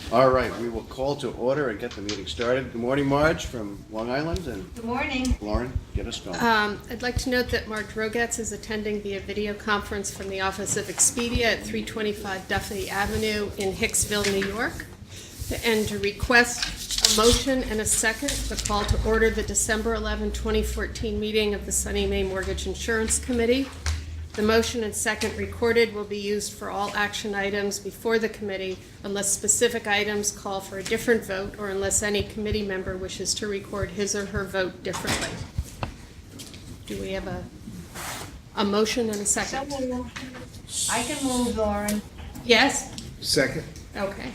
All right, we will call to order and get the meeting started. Good morning, Marge from Long Island, and Good morning. Lauren, get us going. I'd like to note that Mark Rogetz is attending via video conference from the office of Expedia at 325 Duffy Avenue in Hicksville, New York, and to request a motion and a second to call to order the December 11, 2014 meeting of the Sunny Mae Mortgage Insurance Committee. The motion and second recorded will be used for all action items before the committee unless specific items call for a different vote or unless any committee member wishes to record his or her vote differently. Do we have a motion and a second? I can move, Lauren. Yes? Second. Okay.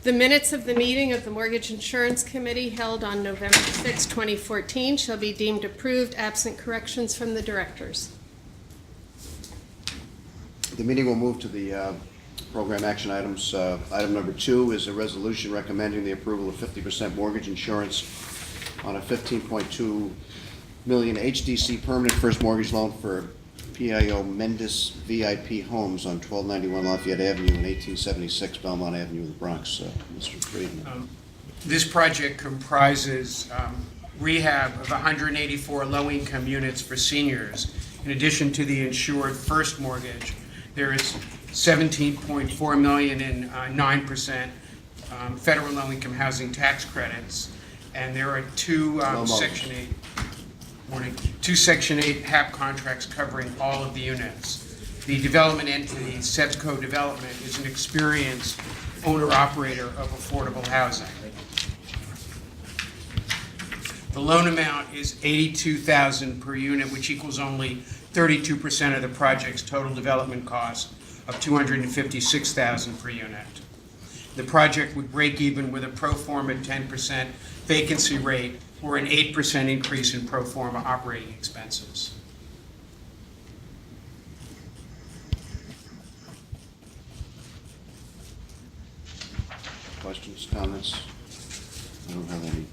The minutes of the meeting of the Mortgage Insurance Committee held on November 6, 2014 shall be deemed approved absent corrections from the directors. The meeting will move to the program action items. Item number 2 is a resolution recommending the approval of 50% mortgage insurance on a $15.2 million HDC permanent first mortgage loan for PIO Mendes VIP Homes on 1291 Lafayette Avenue and 1876 Belmont Avenue in the Bronx. Mr. Friedman. This project comprises rehab of 184 low-income units for seniors. In addition to the insured first mortgage, there is $17.4 million in 9% federal low-income housing tax credits, and there are two Section 8. Two Section 8 HAP contracts covering all of the units. The development entity, Sebco Development, is an experienced owner-operator of affordable housing. The loan amount is $82,000 per unit, which equals only 32% of the project's total development cost of $256,000 per unit. The project would break even with a pro forma 10% vacancy rate or an 8% increase in pro forma operating expenses. Questions, comments? I don't have any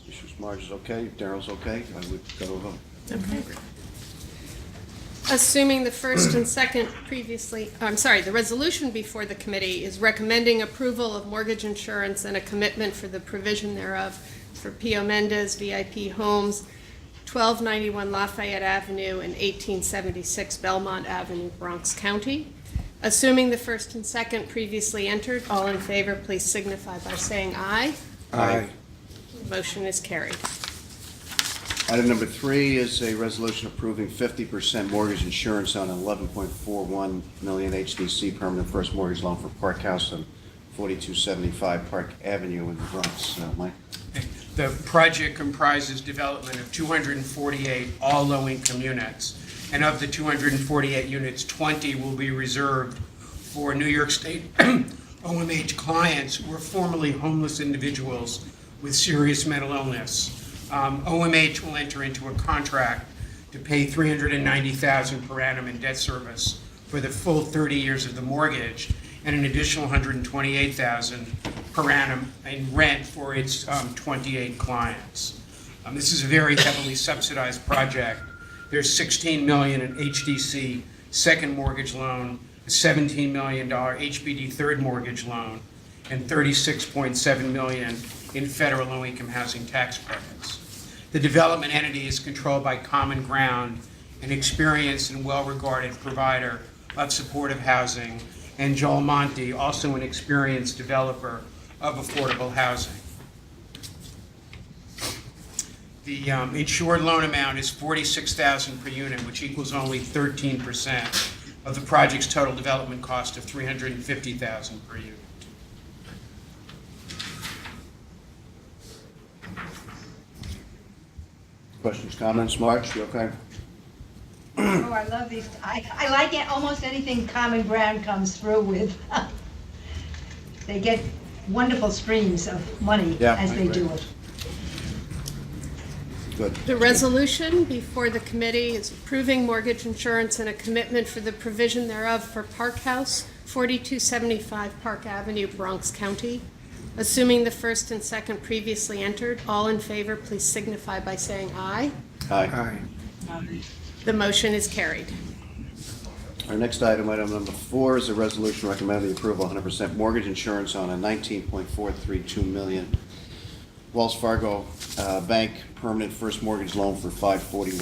issues. Marge is okay, Daryl's okay, I would go to a vote. Okay. Assuming the first and second the resolution before the committee is recommending approval of mortgage insurance and a commitment for the provision thereof for Pio Mendes VIP Homes, 1291 Lafayette Avenue and 1876 Belmont Avenue, Bronx County. Assuming the first and second previously entered, all in favor, please signify by saying aye. Aye. Motion is carried. Item number 3 is a resolution approving 50% mortgage insurance on an $11.41 million HDC permanent first mortgage loan for Park House on 4275 Park Avenue in the Bronx. Mike? The project comprises development of 248 all low-income units, and of the 248 units, 20 will be reserved for New York State OMH clients who were formerly homeless individuals with serious mental illness. OMH will enter into a contract to pay $390,000 per annum in debt service for the full 30 years of the mortgage, and an additional $128,000 per annum in rent for its 28 clients. This is a very heavily subsidized project. There's $16 million in HDC second mortgage loan, a $17 million HBD third mortgage loan, and $36.7 million in federal low-income housing tax credits. The development entity is controlled by Common Ground, an experienced and well-regarded provider of supportive housing, and Joel Monte, also an experienced developer of affordable housing. The insured loan amount is $46,000 per unit, which equals only 13% of the project's total development cost of $350,000 per unit. Questions, comments? Marge, you okay? Oh, I love these. I like it, almost anything Common Ground comes through with. They get wonderful streams of money as they do it. Good. The resolution before the committee is approving mortgage insurance and a commitment for the provision thereof for Park House, 4275 Park Avenue, Bronx County. Assuming the first and second previously entered, all in favor, please signify by saying aye. Aye. The motion is carried. Our next item, item number 4, is a resolution recommending the approval of 100% mortgage insurance on a $19.432 million Wells Fargo Bank permanent first mortgage loan for 540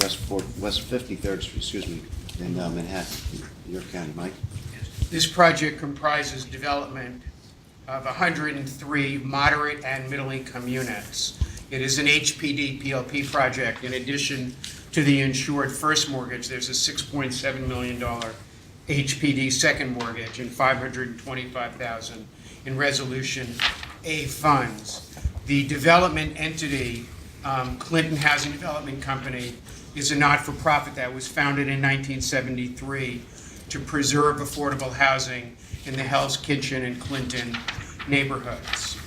West 53rd Street, in Manhattan, New York County. Mike? This project comprises development of 103 moderate and middle-income units. It is an HPD PLP project. In addition to the insured first mortgage, there's a $6.7 million HPD second mortgage and $525,000 in Resolution A funds. The development entity, Clinton Housing Development Company, is a not-for-profit that was founded in 1973 to preserve affordable housing in the Hell's Kitchen and Clinton neighborhoods.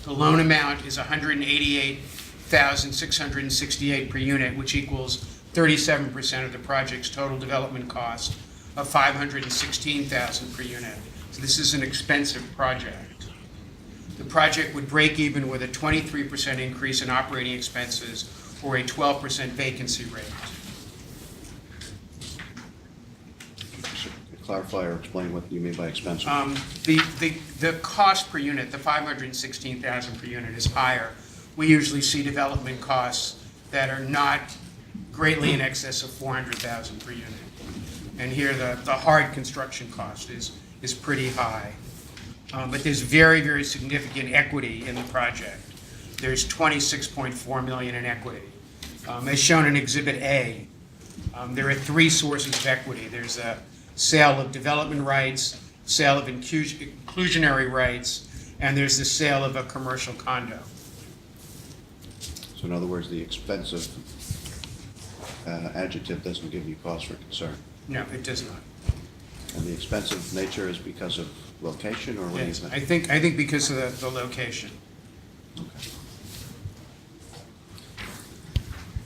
The loan amount is $188,668 per unit, which equals 37% of the project's total development cost of $516,000 per unit. So this is an expensive project. The project would break even with a 23% increase in operating expenses or a 12% vacancy rate. Clarify or explain what you mean by expensive. The cost per unit, the $516,000 per unit, is higher. We usually see development costs that are not greatly in excess of $400,000 per unit. And here the hard construction cost is pretty high. But there's very, very significant equity in the project. There's $26.4 million in equity. As shown in Exhibit A, there are 3 sources of equity. There's a sale of development rights, sale of inclusionary rights, and there's the sale of a commercial condo. So in other words, the expensive adjective doesn't give you cause for concern. No, it does not. And the expensive nature is because of location, or what do you Yes, think? I think because of the location. Okay.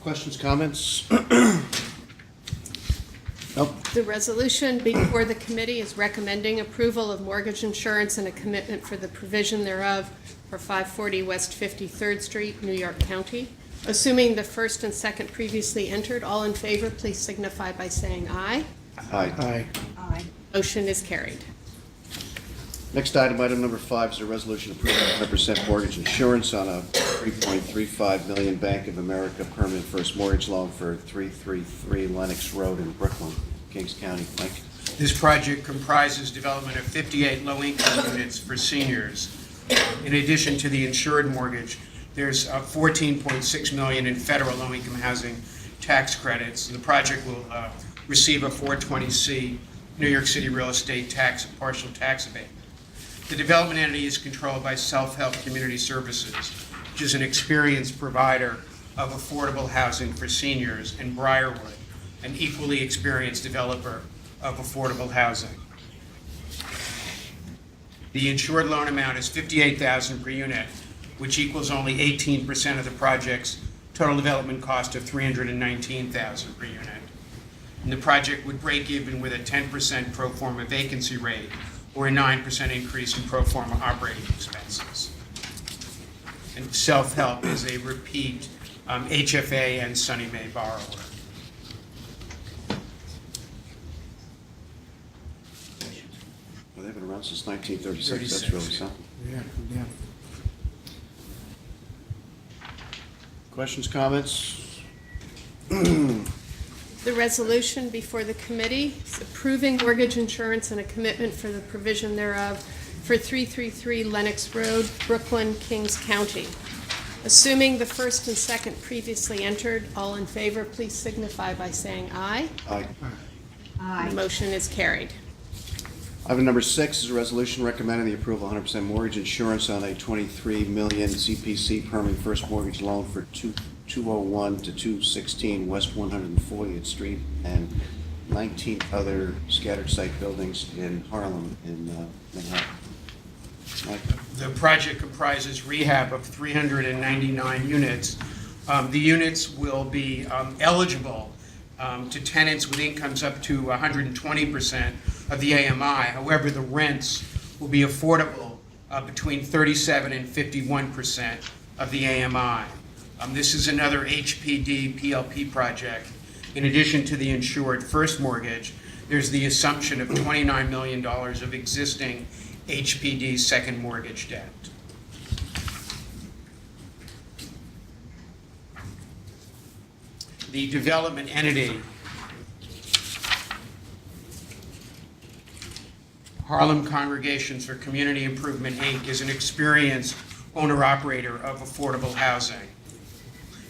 Questions, comments? Nope. The resolution before the committee is recommending approval of mortgage insurance and a commitment for the provision thereof for 540 West 53rd Street, New York County. Assuming the first and second previously entered, all in favor, please signify by saying aye. Aye. Aye. Motion is carried. Next item, item number 5, is a resolution approving 100% mortgage insurance on a $3.35 million Bank of America permanent first mortgage loan for 333 Lenox Road in Brooklyn, Kings County. Mike? This project comprises development of 58 low-income units for seniors. In addition to the insured mortgage, there's $14.6 million in federal low-income housing tax credits. The project will receive a 420C New York City real estate tax partial tax abatement. The development entity is controlled by Self-Help Community Services, which is an experienced provider of affordable housing for seniors, and Briarwood, an equally experienced developer of affordable housing. The insured loan amount is $58,000 per unit, which equals only 18% of the project's total development cost of $319,000 per unit. And the project would break even with a 10% pro forma vacancy rate or a 9% increase in pro forma operating expenses. And Self-Help is a repeat HFA and Sunny Mae borrower. Well, they've been around since 1936. That's really something. Yeah. Questions, comments? The resolution before the committee is approving mortgage insurance and a commitment for the provision thereof for 333 Lenox Road, Brooklyn, Kings County. Assuming the first and second previously entered, all in favor, please signify by saying aye. Aye. The motion is carried. Item number 6 is a resolution recommending the approval of 100% mortgage insurance on a $23 million CPC permanent first mortgage loan for 201 to 216 West 140th Street and 19 other scattered site buildings in Harlem in Manhattan. Mike? The project comprises rehab of 399 units. The units will be eligible to tenants with incomes up to 120% of the AMI. However, the rents will be affordable between 37 and 51% of the AMI. This is another HPD PLP project In addition to the insured first mortgage, there's the assumption of $29 million of existing HPD second mortgage debt. The development entity, Harlem Congregations for Community Improvement, Inc., is an experienced owner-operator of affordable housing,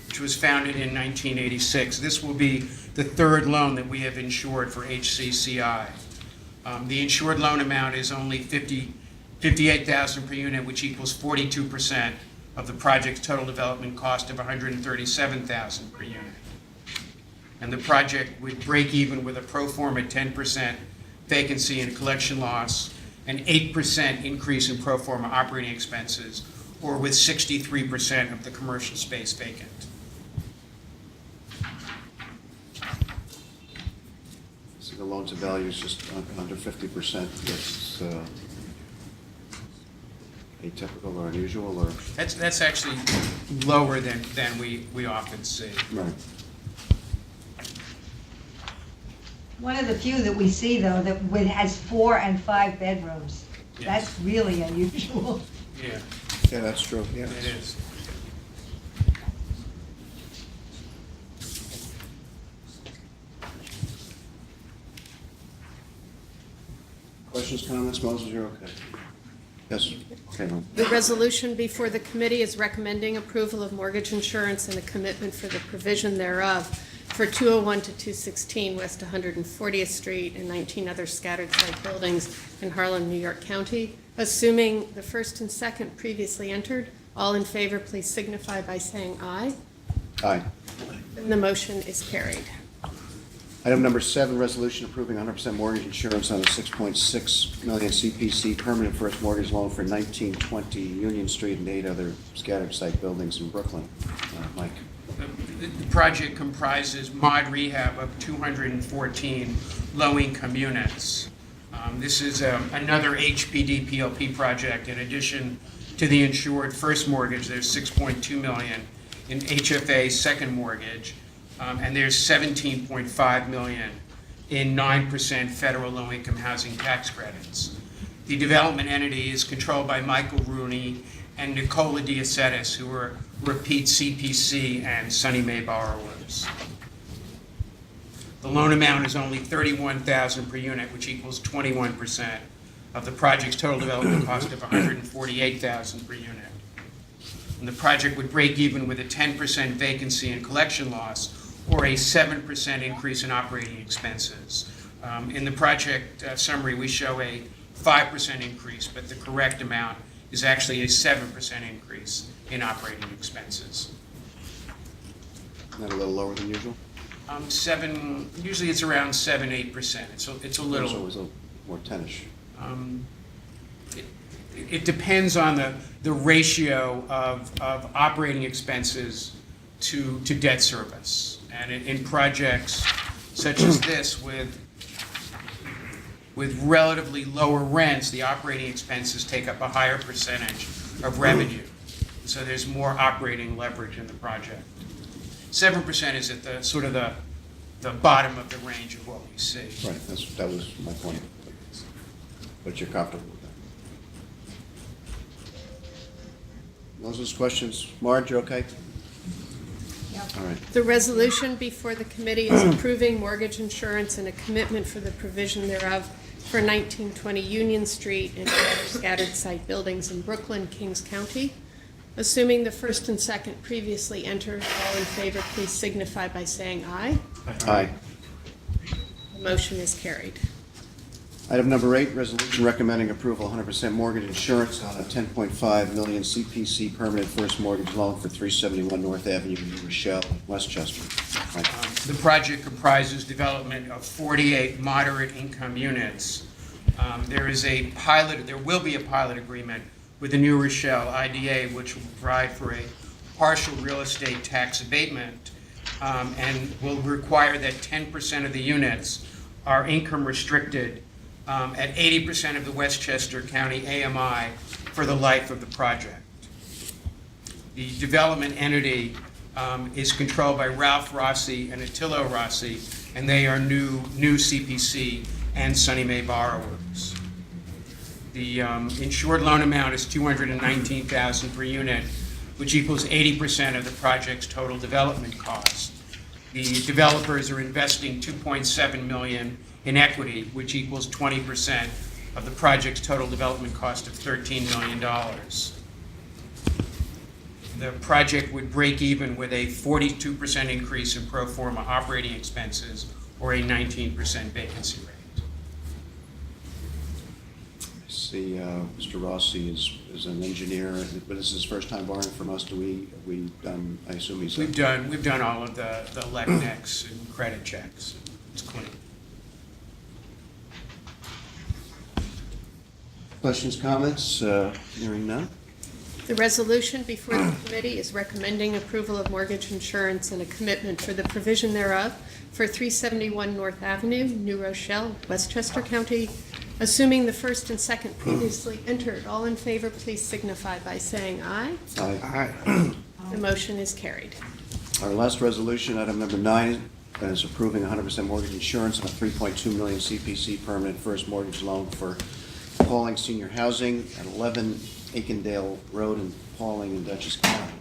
which was founded in 1986. This will be the third loan that we have insured for HCCI. The insured loan amount is only $58,000 per unit, which equals 42% of the project's total development cost of $137,000 per unit. And the project would break even with a pro forma 10% vacancy and collection loss, an 8% increase in pro forma operating expenses, or with 63% of the commercial space vacant. So the loan to value is just under 50%. That's atypical or unusual, or? That's actually lower than we often see. Right. One of the few that we see, though, that has 4 and 5 bedrooms. Yes. That's really unusual. Yeah, Yeah, that's true, yeah. it is. Questions, comments, Moses, you're okay? Yes, okay, Mom. The resolution before the committee is recommending approval of mortgage insurance and a commitment for the provision thereof for 201 to 216 West 140th Street and 19 other scattered site buildings in Harlem, New York County. Assuming the first and second previously entered, all in favor, please signify by saying aye. Aye. And the motion is carried. Item number 7, resolution approving 100% mortgage insurance on a $6.6 million CPC permanent first mortgage loan for 1920 Union Street and 8 other scattered site buildings in Brooklyn. Mike. The project comprises mod rehab of 214 low-income units. This is another HPD PLP project. In addition to the insured first mortgage, there's $6.2 million in HFA second mortgage, and there's $17.5 million in 9% federal low-income housing tax credits. The development entity is controlled by Michael Rooney and Nicola Diacetis, who are repeat CPC and Sunny Mae borrowers. The loan amount is only $31,000 per unit, which equals 21% of the project's total development cost of $148,000 per unit. And the project would break even with a 10% vacancy and collection loss, or a 7% increase in operating expenses. In the project summary, we show a 5% increase, but the correct amount is actually a 7% increase in operating expenses. Isn't that a little lower than usual? Usually it's around 7-8%. It's a little. It's always a more 10-ish. It depends on the ratio of operating expenses to debt service. And in projects such as this, with relatively lower rents, the operating expenses take up a higher percentage of revenue. So there's more operating leverage in the project. 7% is at the sort of the bottom of the range of what we see. Right, that was my point. But you're comfortable with that. Moses, questions? Marge, you okay? Yep. All right. The resolution before the committee is approving mortgage insurance and a commitment for the provision thereof for 1920 Union Street and other scattered site buildings in Brooklyn, Kings County. Assuming the first and second previously entered, all in favor, please signify by saying aye. Aye. The motion is carried. Item number 8, resolution recommending approval 100% mortgage insurance on a $10.5 million CPC permanent first mortgage loan for 371 North Avenue, New Rochelle, Westchester. Right. The project comprises development of 48 moderate income units. There will be a pilot agreement with the New Rochelle IDA, which will provide for a partial real estate tax abatement and will require that 10% of the units are income restricted at 80% of the Westchester County AMI for the life of the project. The development entity is controlled by Ralph Rossi and Attilio Rossi, and they are new CPC and Sunny Mae borrowers. The insured loan amount is $219,000 per unit, which equals 80% of the project's total development cost. The developers are investing $2.7 million in equity, which equals 20% of the project's total development cost of $13 million. The project would break even with a 42% increase in pro forma operating expenses or a 19% vacancy rate. I see Mr. Rossi is an engineer, but this is his first time borrowing from us. We've done, I assume he's... We've done all of the Lenox and credit checks. It's clean. Questions, comments? Hearing none. The resolution before the committee is recommending approval of mortgage insurance and a commitment for the provision thereof for 371 North Avenue, New Rochelle, Westchester County, assuming the first and second previously entered. All in favor, please signify by saying aye. Aye. The motion is carried. Our last resolution, item number 9, is approving 100% mortgage insurance on a $3.2 million CPC permanent first mortgage loan for Pauling Senior Housing at 11 Aikendale Road in Pauling in Dutchess County.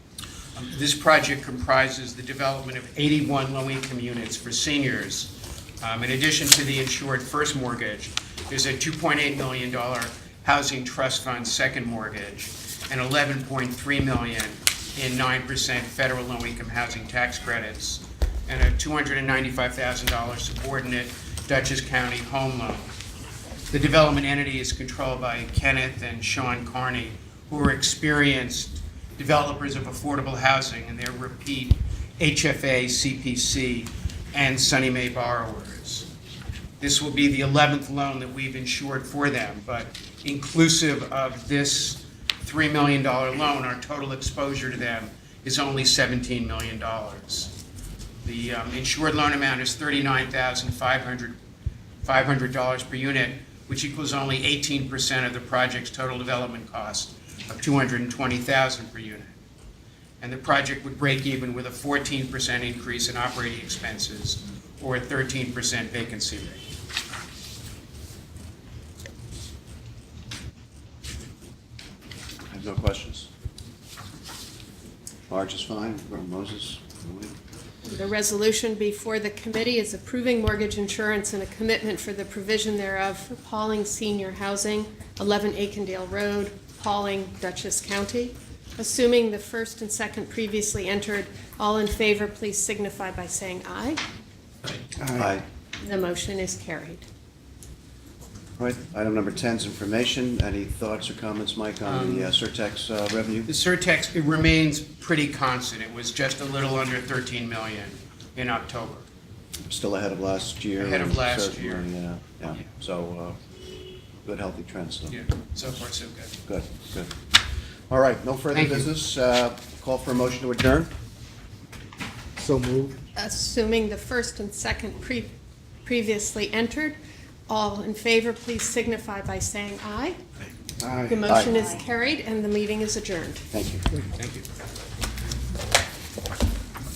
This project comprises the development of 81 low-income units for seniors. In addition to the insured first mortgage, there's a $2.8 million housing trust fund second mortgage and $11.3 million in 9% federal low-income housing tax credits and a $295,000 subordinate Dutchess County home loan. The development entity is controlled by Kenneth and Sean Carney, who are experienced developers of affordable housing, and they're repeat HFA, CPC, and Sunny Mae borrowers. This will be the 11th loan that we've insured for them, but inclusive of this $3 million loan, our total exposure to them is only $17 million. The insured loan amount is $39,500 per unit, which equals only 18% of the project's total development cost of $220,000 per unit. And the project would break even with a 14% increase in operating expenses or a 13% vacancy rate. I have no questions. Marge is fine. Moses? The resolution before the committee is approving mortgage insurance and a commitment for the provision thereof for Pauling Senior Housing, 11 Aikendale Road, Pauling, Dutchess County. Assuming the first and second previously entered, all in favor, please signify by saying aye. Aye. The motion is carried. All right, item number 10 is information. Any thoughts or comments, Mike, on the Surtax revenue? The surtax, it remains pretty constant. It was just a little under 13 million in October. Still ahead of last year? Ahead of last certainly, year. Yeah. So, good, healthy trends, though. Yeah, so far so good. Good. All right, no further Thank you. business. Call for a motion to adjourn? So moved. Assuming the first and second previously entered, all in favor, please signify by saying aye. Aye. The motion is carried and the meeting is adjourned. Thank you. Thank you.